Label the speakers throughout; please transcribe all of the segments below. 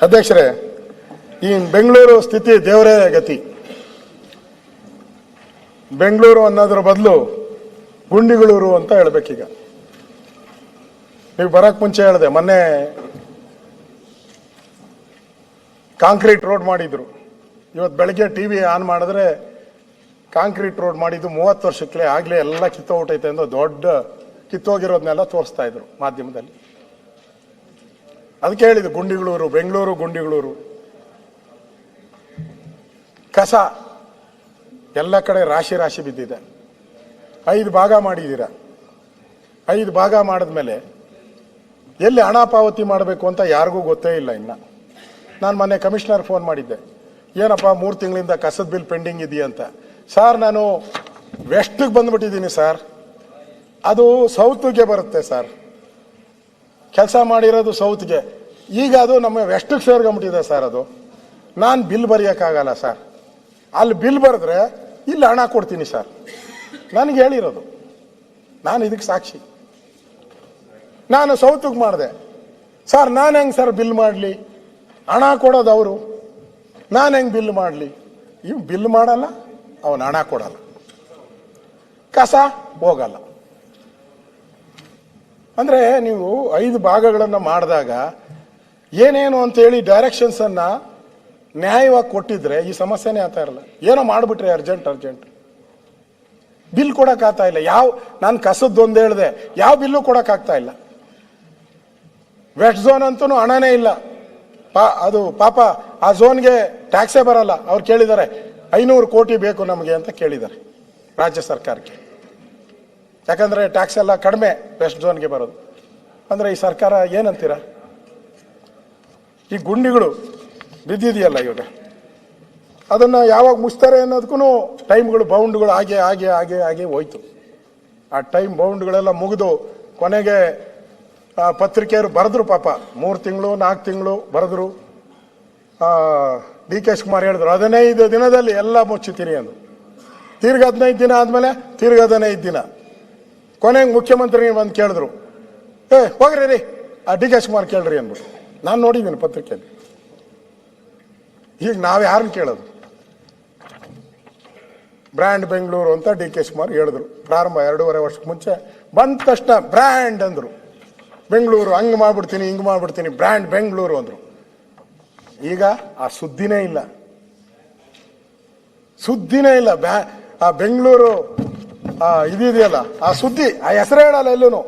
Speaker 1: ಅಧ್ಯಕ್ಷರೇ, ಈ ಬೆಂಗಳೂರು ಸ್ಥಿತಿ ದೇವರೇ ಗತಿ. ಬೆಂಗಳೂರು ಅನ್ನೋದ್ರ ಬದಲು ಗುಂಡಿಗಳೂರು ಅಂತ ಹೇಳ್ಬೇಕೀಗ. ನೀವು ಬರಕ್ ಮುಂಚೆ ಹೇಳಿದೆ, ಮೊನ್ನೆ ಕಾಂಕ್ರೀಟ್ ರೋಡ್ ಮಾಡಿದ್ರು. ಇವತ್ತು ಬೆಳಗ್ಗೆ ಟಿವಿ ಆನ್ ಮಾಡಿದ್ರೆ ಕಾಂಕ್ರೀಟ್ ರೋಡ್ ಮಾಡಿದ್ದು 30 ವರ್ಷಕ್ಕೆ ಆಗ್ಲೇ ಎಲ್ಲ ಕಿತ್ತೋಗ್ಬಿಟ್ಟೈತೆ ಅಂತ ದೊಡ್ಡ ಕಿತ್ತೋಗಿರೋದನ್ನೆಲ್ಲ ತೋರಿಸ್ತಾ ಇದ್ರು ಮಾಧ್ಯಮದಲ್ಲಿ. ಅದಕ್ಕೆ ಹೇಳಿದ್ದು ಗುಂಡಿಗಳೂರು, ಬೆಂಗಳೂರು ಗುಂಡಿಗಳೂರು. ಕಸ ಎಲ್ಲ ಕಡೆ ರಾಶಿ ರಾಶಿ ಬಿದ್ದಿದೆ. 5 ಭಾಗ ಮಾಡಿದ್ದೀರ. 5 ಭಾಗ ಮಾಡಿದ್ಮೇಲೆ ಎಲ್ಲಿ ಹಣ ಪಾವತಿ ಮಾಡಬೇಕು ಅಂತ ಯಾರಿಗೂ ಗೊತ್ತೇ ಇಲ್ಲ. ಇನ್ನು ನಾನು ಮೊನ್ನೆ ಕಮಿಷನರ್ ಫೋನ್ ಮಾಡಿದ್ದೆ, ಏನಪ್ಪ 3 ತಿಂಗಳಿಂದ ಕಸದ ಬಿಲ್ ಪೆಂಡಿಂಗ್ ಇದೆಯಂತ. ಸರ್, ನಾನು ವೆಸ್ಟಿಗೆ ಬಂದ್ಬಿಟ್ಟಿದ್ದೀನಿ ಸರ್, ಅದು ಸೌತ್ಗೆ ಬರುತ್ತೆ ಸರ್, ಕೆಲಸ ಮಾಡಿರೋದು ಸೌತ್ಗೆ, ಈಗ ಅದು ನಮ್ಮ ವೆಸ್ಟಿಗೆ ಸೇರ್ಕೊಂಬಿಟ್ಟಿದೆ ಸರ್, ಅದು ನಾನು ಬಿಲ್ ಬರೆಯೋಕ್ಕಾಗಲ್ಲ ಸರ್, ಅಲ್ಲಿ ಬಿಲ್ ಬರೆದ್ರೆ ಇಲ್ಲಿ ಹಣ ಕೊಡ್ತೀನಿ ಸರ್, ನನಗೆ ಹೇಳಿರೋದು, ನಾನು ಇದಕ್ಕೆ ಸಾಕ್ಷಿ. ನಾನು ಸೌತ್ಗೆ ಮಾಡಿದೆ ಸರ್, ನಾನು ಹೆಂಗೆ ಸರ್ ಬಿಲ್ ಮಾಡಲಿ, ಹಣ ಕೊಡೋದು ಅವರು, ನಾನು ಹೆಂಗೆ ಬಿಲ್ ಮಾಡಲಿ? ಇವ್ ಬಿಲ್ ಮಾಡಲ್ಲ, ಅವನು ಹಣ ಕೊಡಲ್ಲ, ಕಸ ಹೋಗಲ್ಲ. ಅಂದರೆ ನೀವು 5 ಭಾಗಗಳನ್ನು ಮಾಡಿದಾಗ ಏನೇನು ಅಂತೇಳಿ ಡೈರೆಕ್ಷನ್ಸ್ ಅನ್ನ ನ್ಯಾಯವಾಗಿ ಕೊಟ್ಟಿದ್ರೆ ಈ ಸಮಸ್ಯೆನೇ ಆಗ್ತಾ ಇರಲ್ಲ. ಏನೋ ಮಾಡಿಬಿಟ್ರೆ ಅರ್ಜೆಂಟ್ ಬಿಲ್ ಕೊಡೋಕ್ಕಾಗ್ತಾ ಇಲ್ಲ. ನಾನು ಕಸದ್ದೊಂದು ಹೇಳಿದೆ, ಯಾವ ಬಿಲ್ಲು ಕೊಡೋಕ್ಕಾಗ್ತಾ ಇಲ್ಲ. ವೆಸ್ಟ್ ಝೋನ್ ಅಂತೂ ಹಣನೇ ಇಲ್ಲ. ಅದು ಪಾಪ ಆ ಝೋನ್ಗೆ ಟ್ಯಾಕ್ಸೇ ಬರಲ್ಲ. ಅವ್ರು ಕೇಳಿದ್ದಾರೆ 500 ಕೋಟಿ ಬೇಕು ನಮಗೆ ಅಂತ ಕೇಳಿದ್ದಾರೆ ರಾಜ್ಯ ಸರ್ಕಾರಕ್ಕೆ. ಯಾಕಂದ್ರೆ ಟ್ಯಾಕ್ಸ್ ಎಲ್ಲ ಕಡಿಮೆ ವೆಸ್ಟ್ ಝೋನ್ಗೆ ಬರೋದು. ಅಂದ್ರೆ ಈ ಸರ್ಕಾರ ಏನಂತೀರ? ಈ ಗುಂಡಿಗಳು ಬಿದ್ದಿದೆಯಲ್ಲ ಇವಾಗ, ಅದನ್ನ ಯಾವಾಗ ಮುಚ್ತಾರೆ ಅನ್ನೋದಕ್ಕೂ ಟೈಮ್ಗಳು ಬೌಂಡ್ಗಳು ಹಾಗೆ ಹೋಯ್ತು. ಆ ಟೈಮ್ ಬೌಂಡ್ಗಳೆಲ್ಲ ಮುಗಿದು ಕೊನೆಗೆ ಪತ್ರಿಕೆಯವರು ಬರೆದ್ರು, ಪಾಪ 3 ತಿಂಗಳು 4 ತಿಂಗಳು ಬರೆದ್ರು. ಡಿ ಕೆ ಶಿವಕುಮಾರ್ ಹೇಳಿದ್ರು 15 ದಿನದಲ್ಲಿ ಎಲ್ಲ ಮುಚ್ಚುತ್ತೀನಿ ಅಂದ್ರು. ತಿರ್ಗಿ 15 ದಿನ ಆದ್ಮೇಲೆ ತಿರ್ಗಿ 15 ದಿನ. ಕೊನೆಗೆ ಮುಖ್ಯಮಂತ್ರಿ ಬಂದು ಕೇಳಿದ್ರು, ಹೋಗ್ರಿ ರೀ ಆ ಡಿ ಕೆ ಶಿವಕುಮಾರ್ ಕೇಳ್ರಿ ಅಂದ್ಬಿಟ್ಟು. ನಾನು ನೋಡಿದ್ದೀನಿ ಪತ್ರಿಕೆಯಲ್ಲಿ. ಈಗ ನಾವು ಯಾರನ್ನ ಕೇಳೋದು? ಬ್ರ್ಯಾಂಡ್ ಬೆಂಗಳೂರು ಅಂತ ಡಿ ಕೆ ಶಿವಕುಮಾರ್ ಹೇಳಿದ್ರು ಪ್ರಾರಂಭ 2.5 ವರ್ಷಕ್ಕೆ ಮುಂಚೆ. ಬಂದ ತಕ್ಷಣ ಬ್ರ್ಯಾಂಡ್ ಅಂದ್ರು, ಬೆಂಗಳೂರು ಹಂಗೆ ಮಾಡ್ಬಿಡ್ತೀನಿ ಹಿಂಗೆ ಮಾಡ್ಬಿಡ್ತೀನಿ, ಬ್ರ್ಯಾಂಡ್ ಬೆಂಗಳೂರು ಅಂದ್ರು. ಈಗ ಆ ಸುದ್ದಿನೇ ಇಲ್ಲ. ಆ ಬೆಂಗಳೂರು ಇದೆಯಲ್ಲ ಆ ಸುದ್ದಿ, ಆ ಹೆಸರೇ ಹೇಳಲ್ಲ ಎಲ್ಲೂ.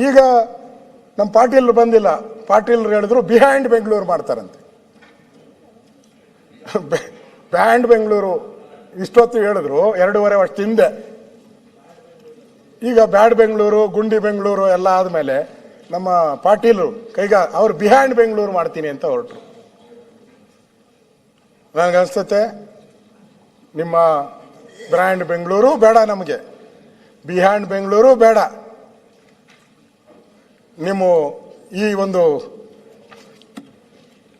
Speaker 1: ಈಗ ನಮ್ಮ ಪಾಟೀಲ್ ಬಂದಿಲ್ಲ, ಪಾಟೀಲ್ ಹೇಳಿದ್ರು ಬಿಹೈಂಡ್ ಬೆಂಗಳೂರು ಮಾಡ್ತಾರಂತೆ. ಬ್ರ್ಯಾಂಡ್ ಬೆಂಗಳೂರು ಇಷ್ಟೊತ್ತು ಹೇಳಿದ್ರು 2.5 ವರ್ಷದ ಹಿಂದೆ. ಈಗ ಬ್ಯಾಡ್ ಬೆಂಗಳೂರು ಗುಂಡಿ ಬೆಂಗಳೂರು ಎಲ್ಲ ಆದ್ಮೇಲೆ ನಮ್ಮ ಪಾಟೀಲು ಅವ್ರು ಬಿಹೈಂಡ್ ಬೆಂಗಳೂರು ಮಾಡ್ತೀನಿ ಅಂತ ಹೊರಟರು. ನನಗನ್ಸುತ್ತೆ ನಿಮ್ಮ ಬ್ರ್ಯಾಂಡ್ ಬೆಂಗಳೂರು ಬೇಡ, ನಮಗೆ ಬಿಹೈಂಡ್ ಬೆಂಗಳೂರು ಬೇಡ. ನಿಮ್ಮ ಈ ಒಂದು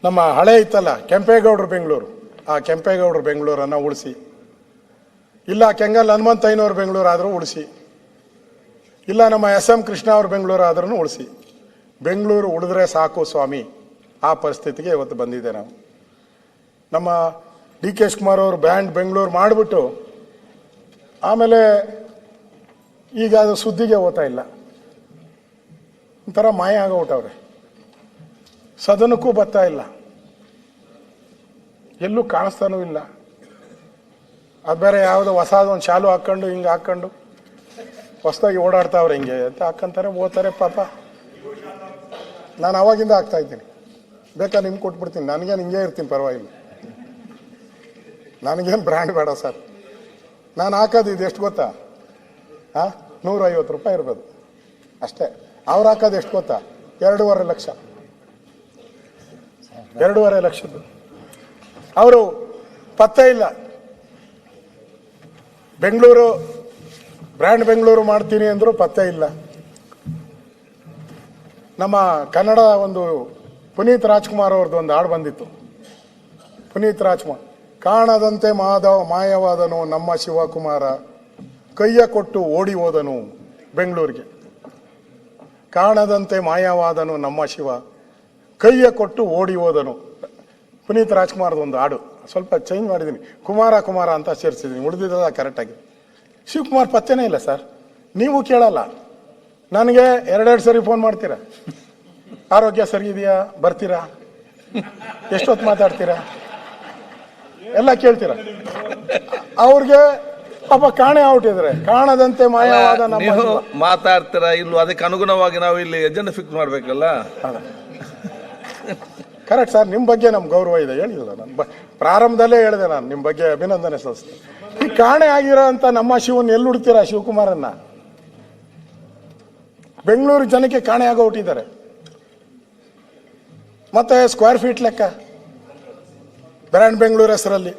Speaker 1: ನಮ್ಮ ಹಳೆ ಇತ್ತಲ್ಲ ಕೆಂಪೇಗೌಡರು ಬೆಂಗಳೂರು, ಆ ಕೆಂಪೇಗೌಡರು ಬೆಂಗಳೂರನ್ನು ಉಳಿಸಿ, ಇಲ್ಲ ಕೆಂಗಲ್ ಹನುಮಂತಯ್ಯನವ್ರ ಬೆಂಗಳೂರು ಆದರೂ ಉಳಿಸಿ, ಇಲ್ಲ ನಮ್ಮ SM ಕೃಷ್ಣ ಅವ್ರ ಬೆಂಗಳೂರು ಆದ್ರೂ ಉಳಿಸಿ. ಬೆಂಗಳೂರು ಉಳಿದ್ರೆ ಸಾಕು ಸ್ವಾಮಿ, ಆ ಪರಿಸ್ಥಿತಿಗೆ ಇವತ್ತು ಬಂದಿದೆ. ನಾವು ನಮ್ಮ ಡಿ ಕೆ ಶಿವಕುಮಾರ್ ಅವರು ಬ್ರ್ಯಾಂಡ್ ಬೆಂಗಳೂರು ಮಾಡಿಬಿಟ್ಟು ಆಮೇಲೆ ಈಗ ಅದು ಸುದ್ದಿಗೆ ಹೋಗ್ತಾ ಇಲ್ಲ, ಒಂಥರ ಮಾಯ ಆಗೋಗ್ಬಿಟ್ಟವ್ರೆ. ಸದನಕ್ಕೂ ಬರ್ತಾ ಇಲ್ಲ, ಎಲ್ಲೂ ಕಾಣಿಸ್ತಾನೂ ಇಲ್ಲ. ಅದು ಬೇರೆ ಯಾವುದೋ ಹೊಸದೊಂದು ಶಾಲು ಹಾಕ್ಕೊಂಡು ಹಿಂಗೆ ಹಾಕ್ಕೊಂಡು ಹೊಸದಾಗಿ ಓಡಾಡ್ತಾವ್ರೆ, ಹಿಂಗೆ ಅಂತ ಹಾಕ್ಕಂತಾರೆ, ಓದ್ತಾರೆ ಪಾಪ. ನಾನು ಅವಾಗಿಂದ ಆಗ್ತಾ ಇದ್ದೀನಿ, ಬೇಕಾ ನಿಮ್ಗೆ ಕೊಟ್ಬಿಡ್ತೀನಿ, ನನಗೇನು ಹಿಂಗೆ ಇರ್ತೀನಿ, ಪರವಾಗಿಲ್ಲ, ನನಗೇನು ಬ್ರ್ಯಾಂಡ್ ಬೇಡ ಸರ್. ನಾನು ಹಾಕೋದು ಇದು ಎಷ್ಟು ಗೊತ್ತಾ? 150 ರೂಪಾಯಿ ಇರ್ಬೋದು ಅಷ್ಟೇ. ಅವ್ರು ಹಾಕೋದು ಎಷ್ಟು ಗೊತ್ತಾ? 2.5 ಲಕ್ಷ. 2.5 ಲಕ್ಷದ್ದು ಅವರು ಪತ್ತೆ ಇಲ್ಲ. ಬೆಂಗಳೂರು ಬ್ರ್ಯಾಂಡ್ ಬೆಂಗಳೂರು ಮಾಡ್ತೀನಿ ಅಂದ್ರು ಪತ್ತೆ ಇಲ್ಲ. ನಮ್ಮ ಕನ್ನಡ ಒಂದು ಪುನೀತ್ ರಾಜ್ಕುಮಾರ್ ಅವ್ರದ್ದು ಒಂದು ಹಾಡು ಬಂದಿತ್ತು. ಪುನೀತ್ ರಾಜ್ಕುಮಾರ್, ಕಾಣದಂತೆ ಮಾಯವಾದನು ನಮ್ಮ ಶಿವಕುಮಾರ, ಕೈಯ ಕೊಟ್ಟು ಓಡಿ ಹೋದನು ಬೆಂಗಳೂರಿಗೆ. ಕಾಣದಂತೆ ಮಾಯವಾದನು ನಮ್ಮ ಶಿವ, ಕೈಯ ಕೊಟ್ಟು ಓಡಿ ಹೋದನು. ಪುನೀತ್ ರಾಜ್ಕುಮಾರ್ದು ಒಂದು ಹಾಡು ಸ್ವಲ್ಪ ಚೇಂಜ್ ಮಾಡಿದ್ದೀನಿ, ಕುಮಾರ ಕುಮಾರ ಅಂತ ಸೇರಿಸಿದ್ದೀನಿ, ಉಳಿದಿದ್ದಲ್ಲ ಕರೆಕ್ಟಾಗಿ. ಶಿವಕುಮಾರ್ ಪತ್ತೆನೇ ಇಲ್ಲ ಸರ್. ನೀವು ಕೇಳಲ್ಲ, ನನಗೆ ಎರಡೆರಡು ಸರಿ ಫೋನ್ ಮಾಡ್ತೀರಾ, ಆರೋಗ್ಯ ಸರಿ ಇದೆಯಾ, ಬರ್ತೀರಾ, ಎಷ್ಟೊತ್ತು ಮಾತಾಡ್ತೀರಾ ಎಲ್ಲ ಕೇಳ್ತೀರಾ. ಅವ್ರಿಗೆ ಪಾಪ ಕಾಣೆ ಔಟಿದ್ರೆ ಕಾಣದಂತೆ ಮಾಯವಾದ ನಮ್ಮ
Speaker 2: ಮಾತಾಡ್ತೀರಾ ಇಲ್ವೋ ಅದಕ್ಕೆ ಅನುಗುಣವಾಗಿ ನಾವು ಇಲ್ಲಿ ಎಜೆಂಡಾ ಫಿಕ್ಸ್ ಮಾಡ್ಬೇಕಲ್ಲ.
Speaker 1: ಕರೆಕ್ಟ್ ಸರ್, ನಿಮ್ಮ ಬಗ್ಗೆ ನಮ್ಗೆ ಗೌರವ ಇದೆ, ಹೇಳಿಲ್ಲ ನಾನು ಪ್ರಾರಂಭದಲ್ಲೇ ಹೇಳಿದೆ, ನಾನು ನಿಮ್ಮ ಬಗ್ಗೆ ಅಭಿನಂದನೆ ಸಲ್ಲಿಸ್ತೇನೆ. ಈ ಕಾಣೆ ಆಗಿರೋ ಅಂತ ನಮ್ಮ ಶಿವನ್ ಎಲ್ಲಿ ಹುಡ್ತೀರಾ? ಶಿವಕುಮಾರನ್ನ ಬೆಂಗಳೂರು ಜನಕ್ಕೆ ಕಾಣೆ ಆಗೋ ಹುಟ್ಟಿದ್ದಾರೆ. ಮತ್ತೆ ಸ್ಕ್ವೇರ್ ಫೀಟ್ ಲೆಕ್ಕ ಬ್ರ್ಯಾಂಡ್ ಬೆಂಗಳೂರು ಹೆಸರಲ್ಲಿ